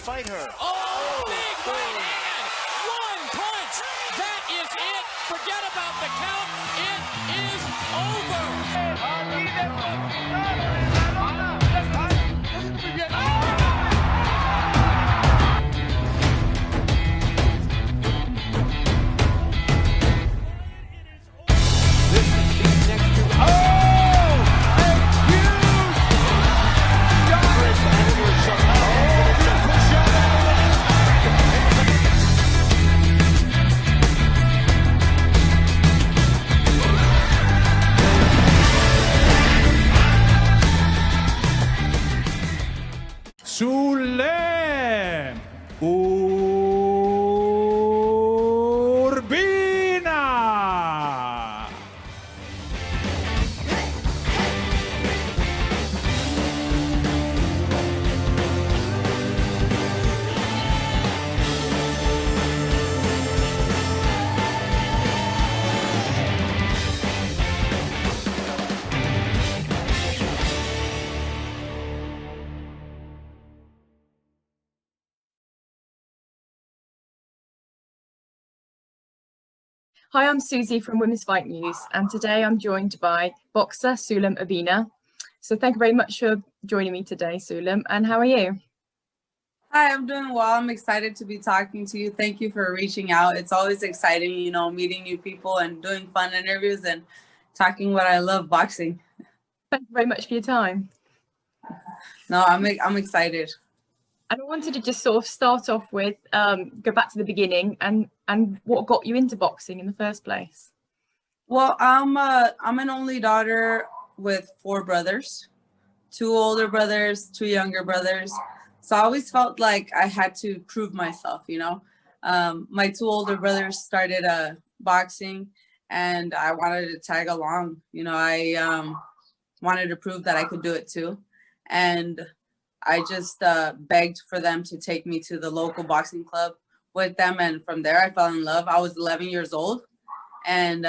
fight her. Oh, big right hand. One punch. That is it. Forget about the count. It is over. Sulem Urbina. Hi, I'm Susie from Women's Fight News, and today I'm joined by boxer Sulem Urbina. So thank you very much for joining me today, Sulem. And how are you? Hi, I'm doing well. I'm excited to be talking to you. Thank you for reaching out. It's always exciting, meeting new people and doing fun interviews and talking what I love, boxing. Thank you very much for your time. No, I'm excited. And I wanted to just sort of start off with, go back to the beginning and what got you into boxing in the first place. Well, I'm an only daughter with 4 brothers, 2 older brothers, 2 younger brothers. So I always felt like I had to prove myself, My 2 older brothers started boxing and I wanted to tag along. I wanted to prove that I could do it too. And I just begged for them to take me to the local boxing club with them. And from there, I fell in love. I was 11 years old. And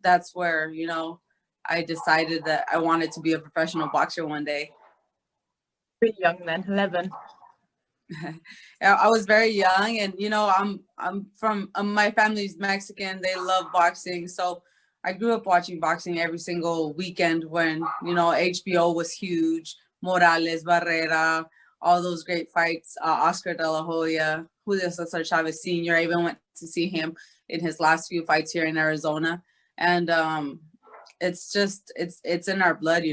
that's where, I decided that I wanted to be a professional boxer one day. Pretty young then, 11. I was very young, and I'm from my family's Mexican. They love boxing, so I grew up watching boxing every single weekend when HBO was huge. Morales, Barrera, all those great fights. Oscar De La Hoya, Julio Cesar Chavez Sr. I even went to see him in his last few fights here in Arizona, and it's in our blood,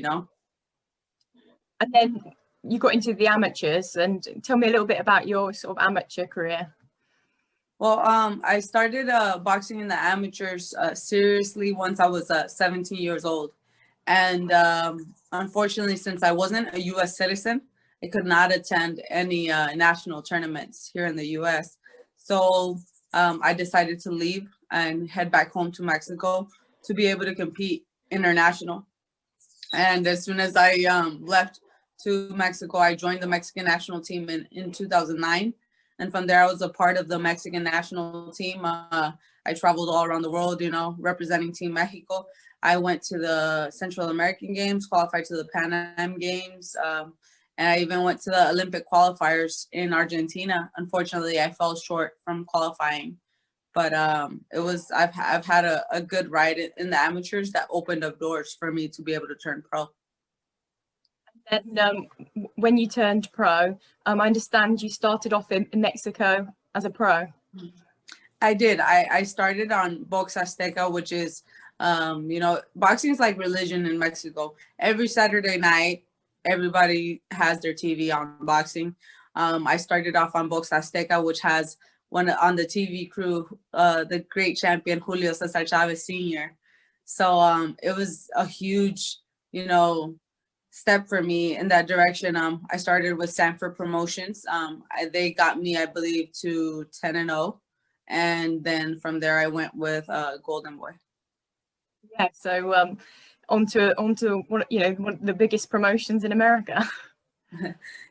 And then you got into the amateurs, and tell me a little bit about your sort of amateur career. Well, I started boxing in the amateurs seriously once I was 17 years old. And unfortunately, since I wasn't a U.S. citizen, I could not attend any national tournaments here in the U.S. So I decided to leave and head back home to Mexico to be able to compete international. And as soon as I left to Mexico, I joined the Mexican national team in 2009. And from there, I was a part of the Mexican national team. I traveled all around the world, representing Team Mexico. I went to the Central American Games, qualified to the Pan Am Games, and I even went to the Olympic qualifiers in Argentina. Unfortunately, I fell short from qualifying, but I've had a good ride in the amateurs that opened up doors for me to be able to turn pro. And then when you turned pro, I understand you started off in Mexico as a pro. I did. I started on Box Azteca, which is boxing is like religion in Mexico. Every Saturday night, everybody has their TV on boxing. I started off on Box Azteca, which has on the TV crew, the great champion Julio Cesar Chavez Sr. So it was a huge, step for me in that direction. I started with Sanford Promotions. They got me, I believe, to 10-0. And then from there, I went with Golden Boy. Yeah, so onto one of the biggest promotions in America.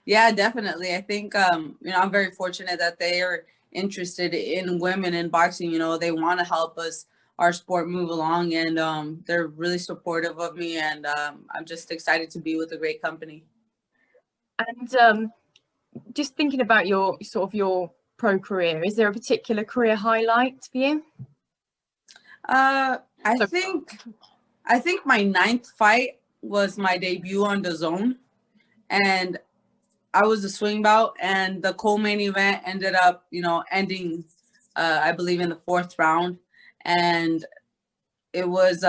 Yeah, definitely. I think I'm very fortunate that they are interested in women in boxing. They want to help our sport move along, and they're really supportive of me, and I'm just excited to be with a great company. And just thinking about your sort of your pro career, is there a particular career highlight for you? I think my 9th fight was my debut on the Zone, and I was a swing bout, and the co-main event ended up, ending, I believe, in the 4th round, and it was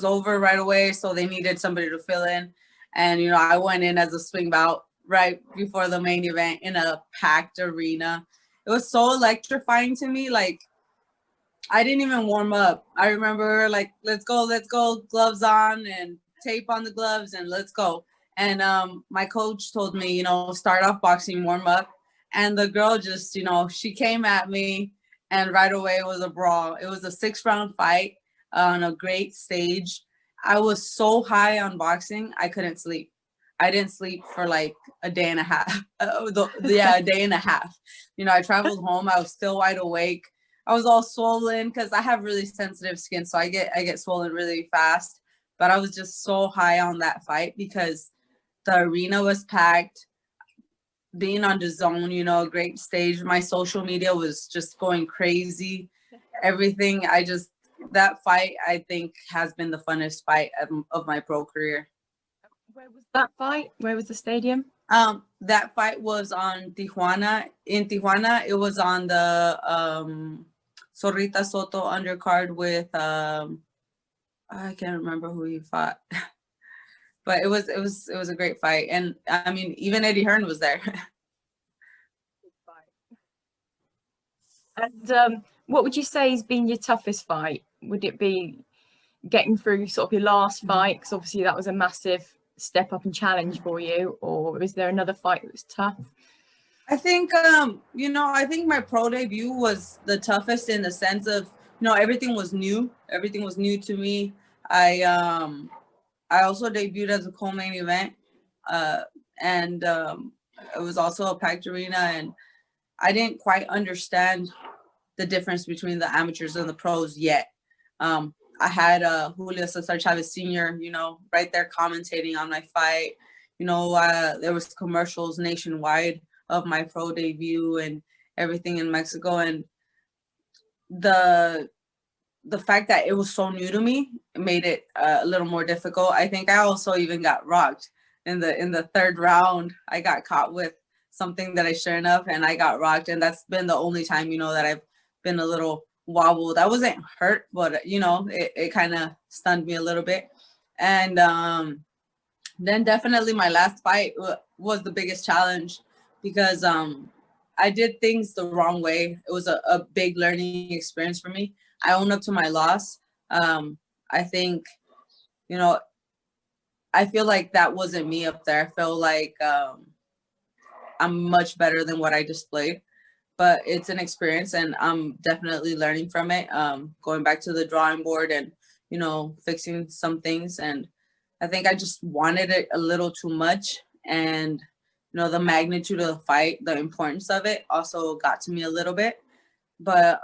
over right away. So they needed somebody to fill in, and I went in as a swing bout right before the main event in a packed arena. It was so electrifying to me. Like, I didn't even warm up. I remember, like, let's go, gloves on and tape on the gloves, and let's go. And my coach told me, start off boxing, warm up. And the girl just, she came at me, and right away it was a brawl. It was a 6-round fight on a great stage. I was so high on boxing, I couldn't sleep. I didn't sleep for like a day and a half. A day and a half. I traveled home. I was still wide awake. I was all swollen because I have really sensitive skin, so I get swollen really fast. But I was just so high on that fight because the arena was packed. Being on the Zone, a great stage. My social media was just going crazy. Everything. That fight, I think, has been the funnest fight of my pro career. Where was that fight? Where was the stadium? That fight was on Tijuana. In Tijuana, it was on the Zorrita Soto undercard with I can't remember who he fought, but it was a great fight, and I mean, even Eddie Hearn was there. And what would you say has been your toughest fight? Would it be getting through sort of your last fight, because obviously that was a massive step up and challenge for you, or is there another fight that was tough? I think I think my pro debut was the toughest in the sense of everything was new to me. I also debuted as a co-main event, and it was also a packed arena, and I didn't quite understand the difference between the amateurs and the pros yet. I had Julio Cesar Chavez Sr., right there commentating on my fight. There was commercials nationwide of my pro debut and everything in Mexico. And the fact that it was so new to me made it a little more difficult. I think I also even got rocked in the 3rd round. I got caught with something that I shouldn't have, and I got rocked. And that's been the only time, that I've been a little wobbled. I wasn't hurt, but it kind of stunned me a little bit. And then definitely my last fight was the biggest challenge, because I did things the wrong way. It was a big learning experience for me. I own up to my loss. I think, I feel like that wasn't me up there. I feel like I'm much better than what I displayed. But it's an experience, and I'm definitely learning from it. Going back to the drawing board and, fixing some things. And I think I just wanted it a little too much. And, the magnitude of the fight, the importance of it also got to me a little bit. But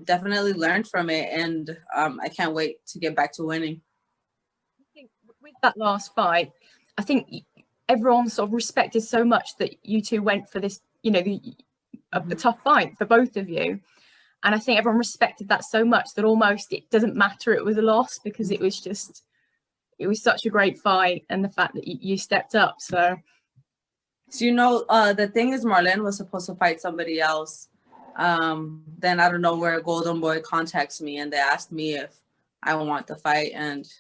definitely learned from it. And I can't wait to get back to winning. I think with that last fight, I think everyone sort of respected so much that you two went for this, a tough fight for both of you. And I think everyone respected that so much that almost it doesn't matter it was a loss, because it was such a great fight, and the fact that you stepped up. So the thing is, Marlene was supposed to fight somebody else. Then I don't know where Golden Boy contacts me, and they asked me if I want the fight, and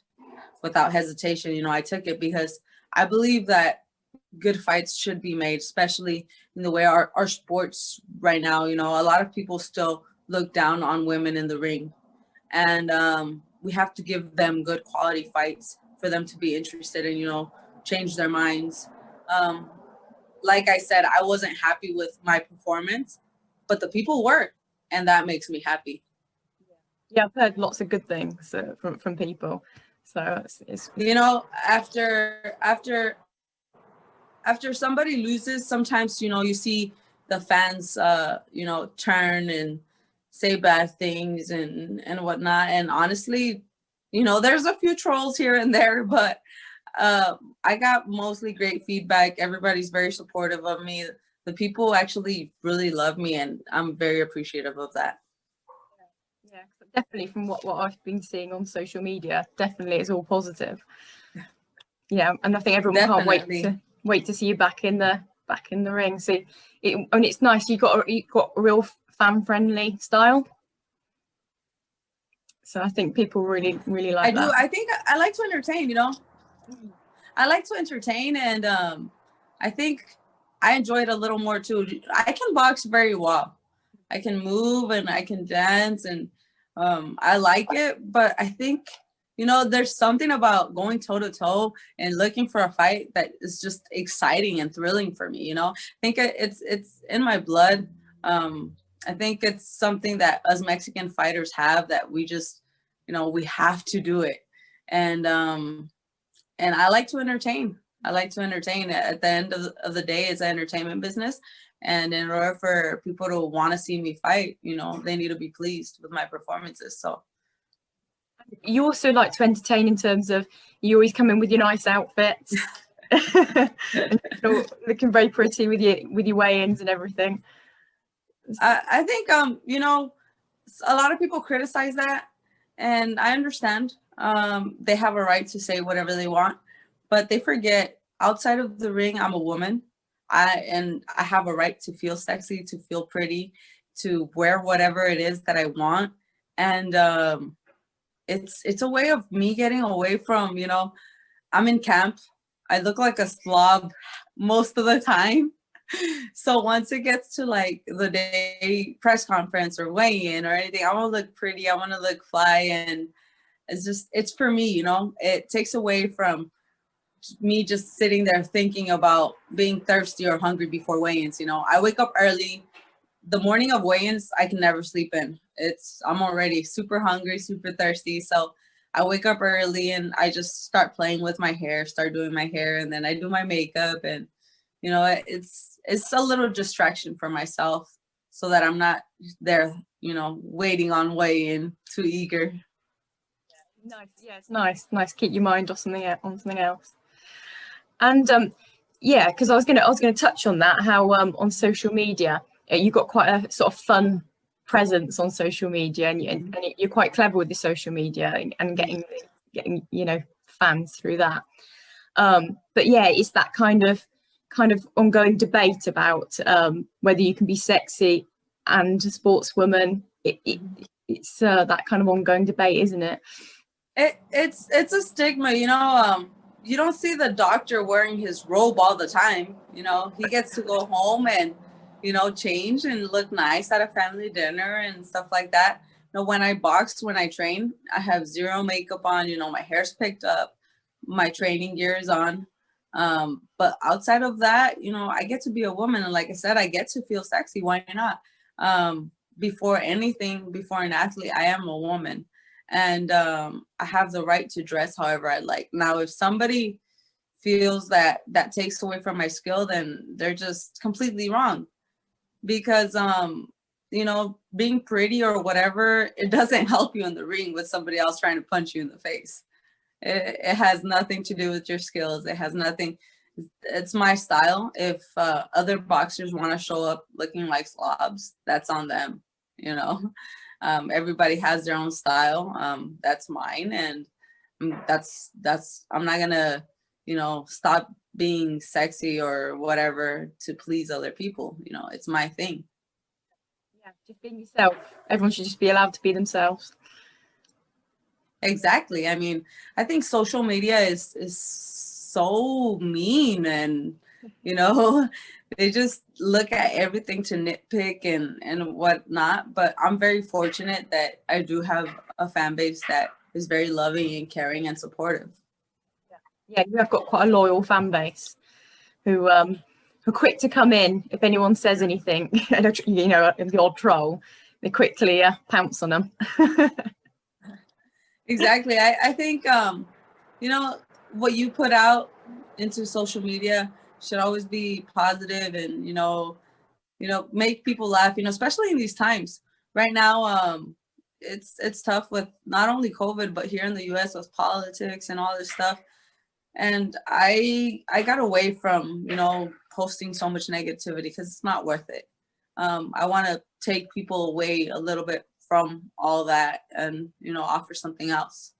without hesitation, I took it, because I believe that good fights should be made, especially in the way our sports right now. A lot of people still look down on women in the ring, and we have to give them good quality fights for them to be interested and change their minds. Like I said, I wasn't happy with my performance, but the people were, and that makes me happy. Yeah, I've heard lots of good things from people. So it's after somebody loses, sometimes you see the fans turn and say bad things and whatnot. And honestly, there's a few trolls here and there, but I got mostly great feedback. Everybody's very supportive of me. The people actually really love me, and I'm very appreciative of that. Yeah, definitely from what I've been seeing on social media, definitely it's all positive. Yeah, and I think everyone can't wait to see you back in the ring. So and it's nice, you got a real fan friendly style. So I think people really like that. I think I like to entertain, you know. I like to entertain, and I think I enjoy it a little more too. I can box very well. I can move and I can dance, and I like it. But I think, you know, there's something about going toe to toe and looking for a fight that is just exciting and thrilling for me. You know, I think it's in my blood. I think it's something that us Mexican fighters have, that we just, you know, we have to do it. And I like to entertain. I like to entertain. At the end of the day, it's an entertainment business. And in order for people to want to see me fight, you know, they need to be pleased with my performances. So you also like to entertain in terms of, you always come in with your nice outfits. Looking very pretty with your weigh-ins and everything. I think you know, a lot of people criticize that, and I understand. They have a right to say whatever they want, but they forget, outside of the ring, I'm a woman. I have a right to feel sexy, to feel pretty, to wear whatever it is that I want. And it's a way of me getting away from, you know, I'm in camp. I look like a slob most of the time. So once it gets to like the day press conference or weigh-in or anything, I want to look pretty. I want to look fly. And it's for me, you know, it takes away from me just sitting there thinking about being thirsty or hungry before weigh-ins. You know, I wake up early. The morning of weigh-ins, I can never sleep in. I'm already super hungry, super thirsty. So I wake up early and I just start playing with my hair, start doing my hair, and then I do my makeup. And, you know, it's a little distraction for myself so that I'm not there, you know, waiting on weigh-in, too eager. Nice. Yeah, it's nice. Keep your mind on something else. And yeah, because I was gonna touch on that, how on social media you've got quite a sort of fun presence on social media, and you're quite clever with the social media and getting you know, fans through that. But yeah, it's that kind of ongoing debate about whether you can be sexy and a sportswoman. It's that kind of ongoing debate, isn't it? It's a stigma, you know. You don't see the doctor wearing his robe all the time. You know, he gets to go home and, you know, change and look nice at a family dinner and stuff like that. You know, when I box, when I train, I have zero makeup on. You know, my hair's picked up, my training gear is on. But outside of that, you know, I get to be a woman, and like I said, I get to feel sexy. Why not? Before anything, before an athlete, I am a woman. And I have the right to dress however I like. Now, if somebody feels that takes away from my skill, then they're just completely wrong. Because, you know, being pretty or whatever, it doesn't help you in the ring with somebody else trying to punch you in the face. It has nothing to do with your skills. It has nothing. It's my style. If other boxers want to show up looking like slobs, that's on them, you know. Everybody has their own style. That's mine, and that's I'm not gonna, you know, stop being sexy or whatever to please other people. You know, it's my thing. Yeah, just being yourself. Everyone should just be allowed to be themselves. Exactly. I mean, I think social media is so mean, and, you know, they just look at everything to nitpick and whatnot. But I'm very fortunate that I do have a fan base that is very loving and caring and supportive. Yeah, you have got quite a loyal fan base who are quick to come in if anyone says anything. You know, the odd troll, they quickly pounce on them. Exactly. I think you know, what you put out into social media should always be positive, and you know, make people laugh, you know, especially in these times right now. It's tough with not only COVID, but here in the US with politics and all this stuff. And I got away from, you know, posting so much negativity because it's not worth it. I want to take people away a little bit from all that and, you know, offer something else.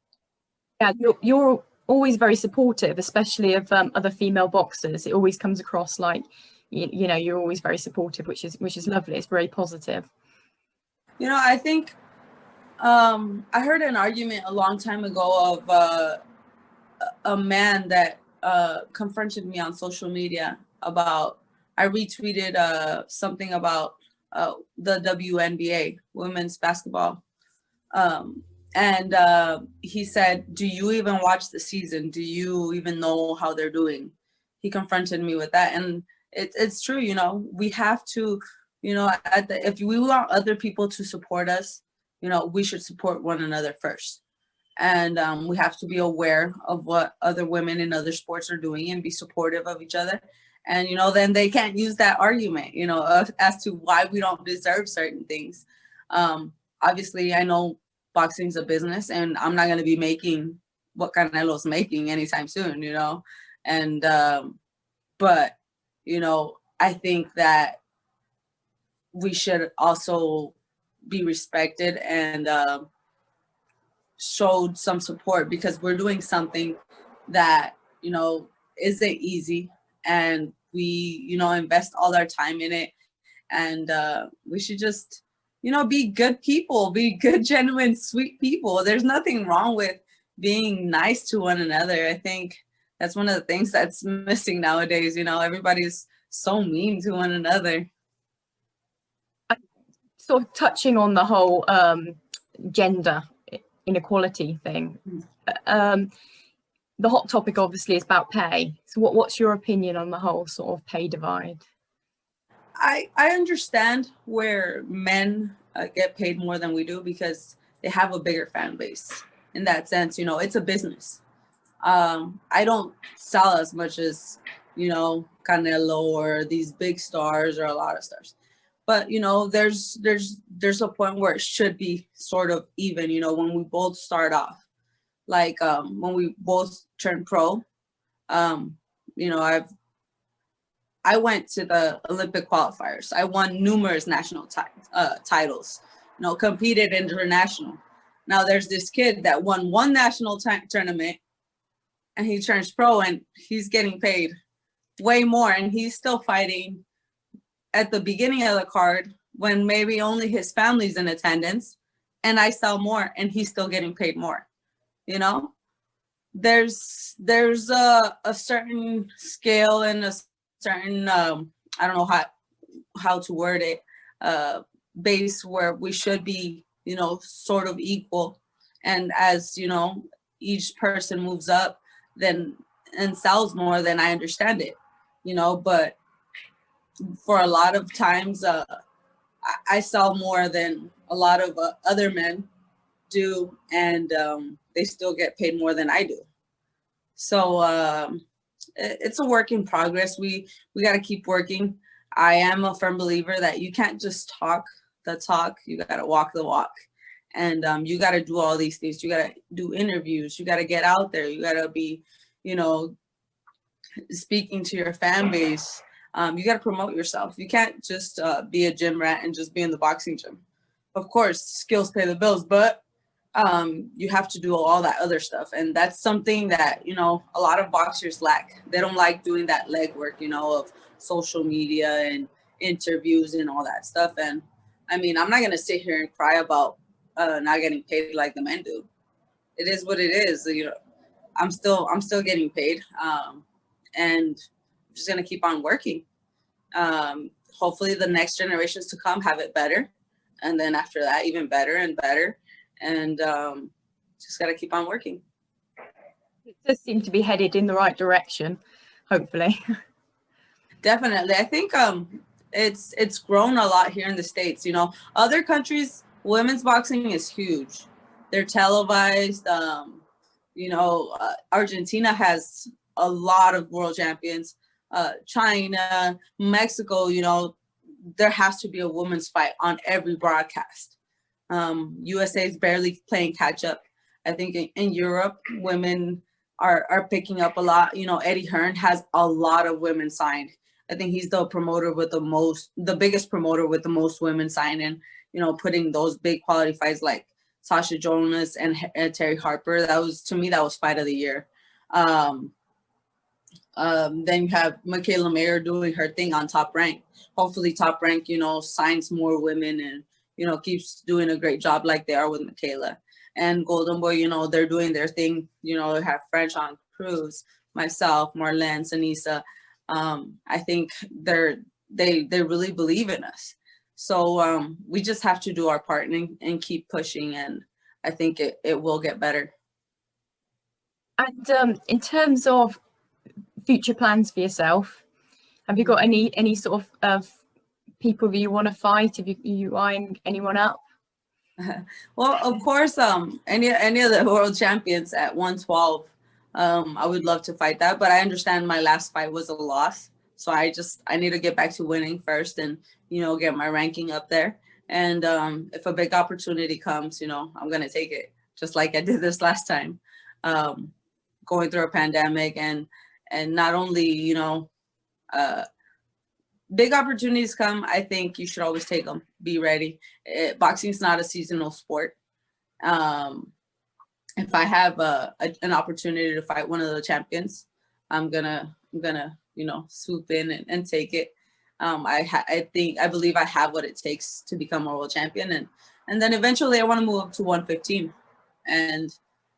Yeah, you're always very supportive, especially of other female boxers. It always comes across like, you know, you're always very supportive, which is lovely. It's very positive. You know, I think I heard an argument a long time ago of a man that confronted me on social media about, I retweeted something about the WNBA, women's basketball. And he said, do you even watch the season? Do you even know how they're doing? He confronted me with that. And it's true, you know, we have to, you know, if we want other people to support us, you know, we should support one another first. And we have to be aware of what other women in other sports are doing and be supportive of each other. And, you know, then they can't use that argument, you know, as to why we don't deserve certain things. Obviously, I know boxing's a business and I'm not going to be making what Canelo's making anytime soon, you know. And, but, you know, I think that we should also be respected and showed some support because we're doing something that, you know, isn't easy, and we, you know, invest all our time in it. And we should just, you know, be good people, be good, genuine, sweet people. There's nothing wrong with being nice to one another. I think that's one of the things that's missing nowadays. You know, everybody's so mean to one another. Sort of touching on the whole gender inequality thing. The hot topic obviously is about pay. So what's your opinion on the whole sort of pay divide? I understand where men get paid more than we do because they have a bigger fan base. In that sense, you know, it's a business. I don't sell as much as, you know, Canelo or these big stars or a lot of stars. But, you know, there's a point where it should be sort of even, you know, when we both start off. Like when we both turn pro, you know, I went to the Olympic qualifiers. I won numerous national titles, you know, competed international. Now there's this kid that won one national tournament and he turns pro and he's getting paid way more. And he's still fighting at the beginning of the card when maybe only his family's in attendance, and I sell more and he's still getting paid more. You know, there's a certain scale and a certain I don't know how to word it, base where we should be, you know, sort of equal. And as, you know, each person moves up then and sells more, then I understand it, you know. But for a lot of times I sell more than a lot of other men do, and they still get paid more than I do. So it's a work in progress. We got to keep working. I am a firm believer that you can't just talk the talk, you got to walk the walk. And you got to do all these things. You got to do interviews. You got to get out there. You got to be, you know, speaking to your fan base. You got to promote yourself. You can't just be a gym rat and just be in the boxing gym. Of course, skills pay the bills, but you have to do all that other stuff. And that's something that, you know, a lot of boxers lack. They don't like doing that legwork, you know, of social media and interviews and all that stuff. And I mean, I'm not going to sit here and cry about not getting paid like the men do. It is what it is. You know, I'm still getting paid. And I'm just going to keep on working. Hopefully the next generations to come have it better. And then after that, even better and better. And just got to keep on working. It does seem to be headed in the right direction, hopefully. Definitely. I think it's grown a lot here in the States. You know, other countries, women's boxing is huge. They're televised. You know, Argentina has a lot of world champions. China, Mexico, you know, there has to be a women's fight on every broadcast. USA is barely playing catch up. I think in Europe, women are picking up a lot. You know, Eddie Hearn has a lot of women signed. I think he's the promoter with the biggest promoter with the most women signed in, you know, putting those big quality fights like Sasha Jonas and Terry Harper. That was, to me, that was fight of the year. Then you have Michaela Mayer doing her thing on Top Rank. Hopefully Top Rank, you know, signs more women and, you know, keeps doing a great job like they are with Michaela. And Golden Boy, you know, they're doing their thing. You know, they have French on Cruz, myself, Marlene, Sanisa. I think they really believe in us. So we just have to do our part and keep pushing, and I think it will get better. And in terms of future plans for yourself, have you got any sort of people that you want to fight? Have you eyeing anyone up? Well, of course, any of the world champions at 112, I would love to fight that, but I understand my last fight was a loss. So I need to get back to winning first and, you know, get my ranking up there. And if a big opportunity comes, you know, I'm going to take it, just like I did this last time, going through a pandemic and not only, you know, big opportunities come, I think you should always take them. Be ready. Boxing is not a seasonal sport. If I have an opportunity to fight one of the champions, I'm gonna you know, swoop in and take it. I believe I have what it takes to become a world champion, and then eventually I want to move up to 115 and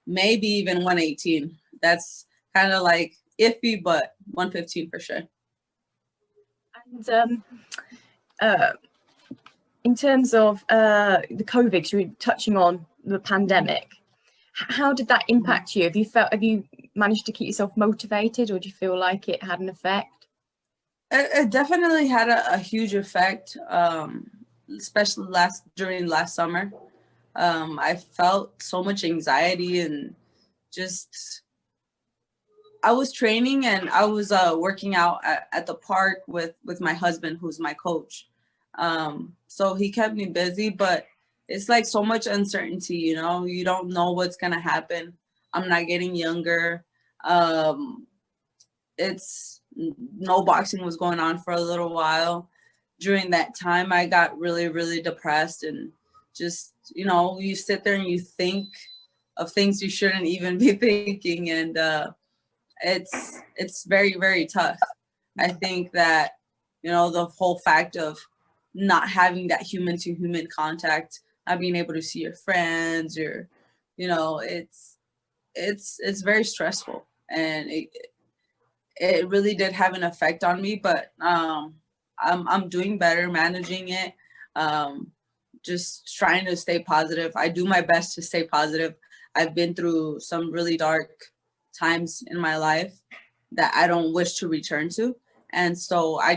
maybe even 118. That's kind of like iffy, but 115 for sure. And in terms of the COVID, so we're touching on the pandemic, how did that impact you? Have you managed to keep yourself motivated, or do you feel like it had an effect? It definitely had a huge effect, especially during last summer. I felt so much anxiety and just, I was training and I was working out at the park with my husband, who's my coach. So he kept me busy, but it's like so much uncertainty, you know, you don't know what's going to happen. I'm not getting younger. It's no boxing was going on for a little while. During that time, I got really, really depressed and just, you know, you sit there and you think of things you shouldn't even be thinking. And it's very, very tough. I think that, you know, the whole fact of not having that human to human contact, not being able to see your friends, or, you know, it's very stressful, and it really did have an effect on me, but I'm doing better managing it. Just trying to stay positive. I do my best to stay positive. I've been through some really dark times in my life that I don't wish to return to. And so I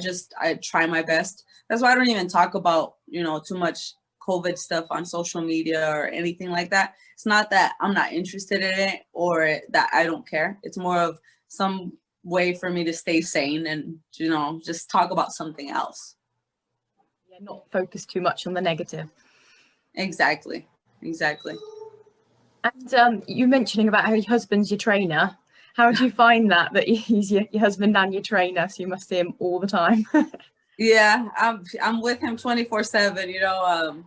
try my best. That's why I don't even talk about, you know, too much COVID stuff on social media or anything like that. It's not that I'm not interested in it or that I don't care. It's more of some way for me to stay sane and, you know, just talk about something else. Yeah, not focus too much on the negative. Exactly. And you mentioning about how your husband's your trainer. How do you find that he's your husband and your trainer? So you must see him all the time. Yeah, I'm with him 24/7. You know,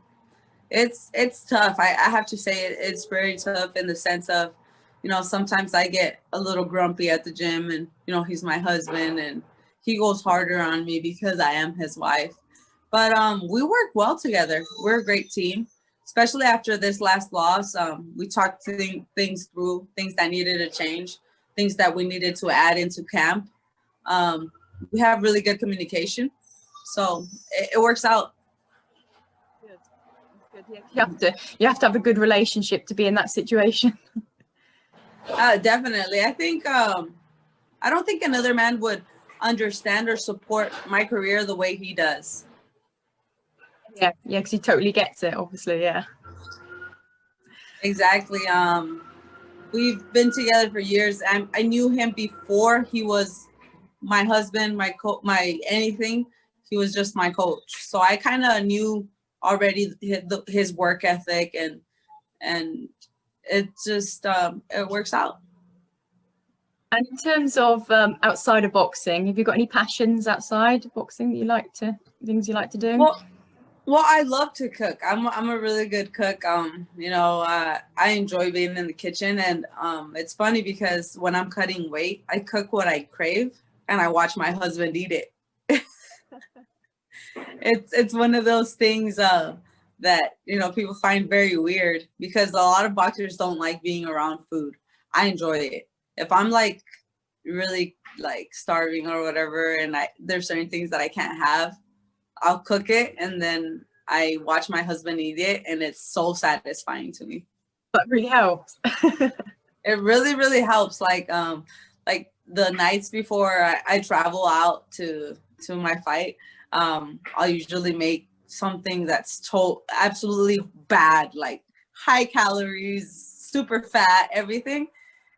it's tough. I have to say it's very tough in the sense of, you know, sometimes I get a little grumpy at the gym, and, you know, he's my husband and he goes harder on me because I am his wife. But we work well together. We're a great team, especially after this last loss. We talked things through, things that needed to change, things that we needed to add into camp. We have really good communication, so it works out. Good. Yeah. You have to have a good relationship to be in that situation. Definitely. I think I don't think another man would understand or support my career the way he does. Yeah, because he totally gets it, obviously. Yeah. Exactly. We've been together for years. I knew him before he was my husband, my anything. He was just my coach. So I kind of knew already his work ethic, and it just it works out. And in terms of outside of boxing, have you got any passions outside of boxing that you like to, things you like to do? Well, I love to cook. I'm a really good cook. You know, I enjoy being in the kitchen, and it's funny because when I'm cutting weight, I cook what I crave, and I watch my husband eat it. It's one of those things that, you know, people find very weird because a lot of boxers don't like being around food. I enjoy it. If I'm like really like starving or whatever, and there's certain things that I can't have, I'll cook it, and then I watch my husband eat it, and it's so satisfying to me. That really helps. It really, really helps. Like the nights before I travel out to my fight, I'll usually make something that's absolutely bad, like high calories, super fat, everything.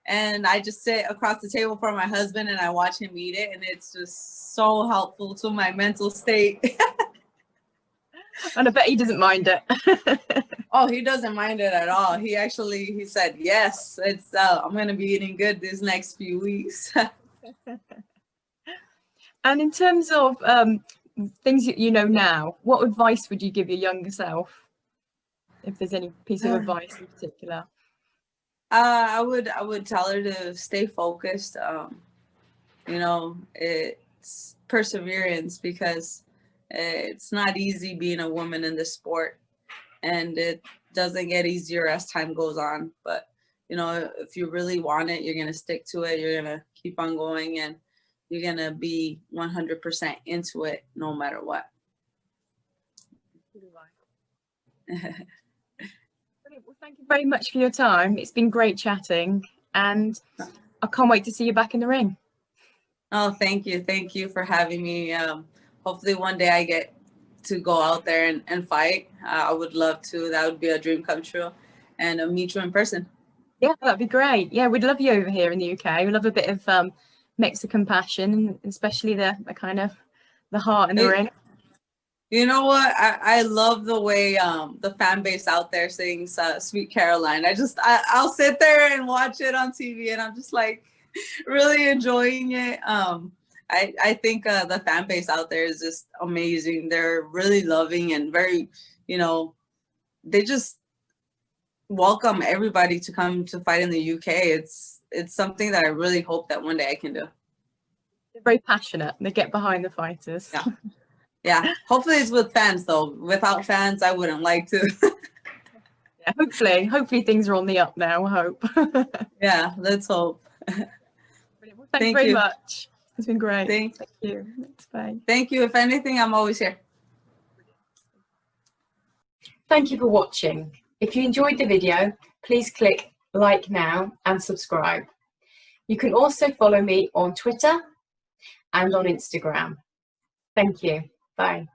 And I just sit across the table from my husband and I watch him eat it, and it's just so helpful to my mental state. And I bet he doesn't mind it. Oh, he doesn't mind it at all. He said, yes, it's I'm gonna be eating good these next few weeks. And in terms of things that you know now, what advice would you give your younger self, if there's any piece of advice in particular? I would tell her to stay focused. You know, it's perseverance, because it's not easy being a woman in this sport, and it doesn't get easier as time goes on. But, you know, if you really want it, you're going to stick to it. You're going to keep on going, and you're going to be 100% into it no matter what. Well, thank you very much for your time. It's been great chatting, and I can't wait to see you back in the ring. Oh, thank you. Thank you for having me. Hopefully one day I get to go out there and fight. I would love to. That would be a dream come true. And meet you in person. Yeah, that'd be great. Yeah, we'd love you over here in the UK. We love a bit of Mexican passion, and especially the kind of the heart in the ring. You know what? I love the way the fan base out there sings Sweet Caroline. I'll sit there and watch it on TV, and I'm just like really enjoying it. I think the fan base out there is just amazing. They're really loving and very, you know, they just welcome everybody to come to fight in the UK. It's something that I really hope that one day I can do. They're very passionate. They get behind the fighters. Yeah. Yeah. Hopefully it's with fans though. Without fans, I wouldn't like to. Yeah, hopefully things are on the up now, I hope. Yeah, let's hope. Well, thank you very much. It's been great. Thank you. Bye. Thank you. If anything, I'm always here. Thank you for watching. If you enjoyed the video, please click like now and subscribe. You can also follow me on Twitter and on Instagram. Thank you. Bye.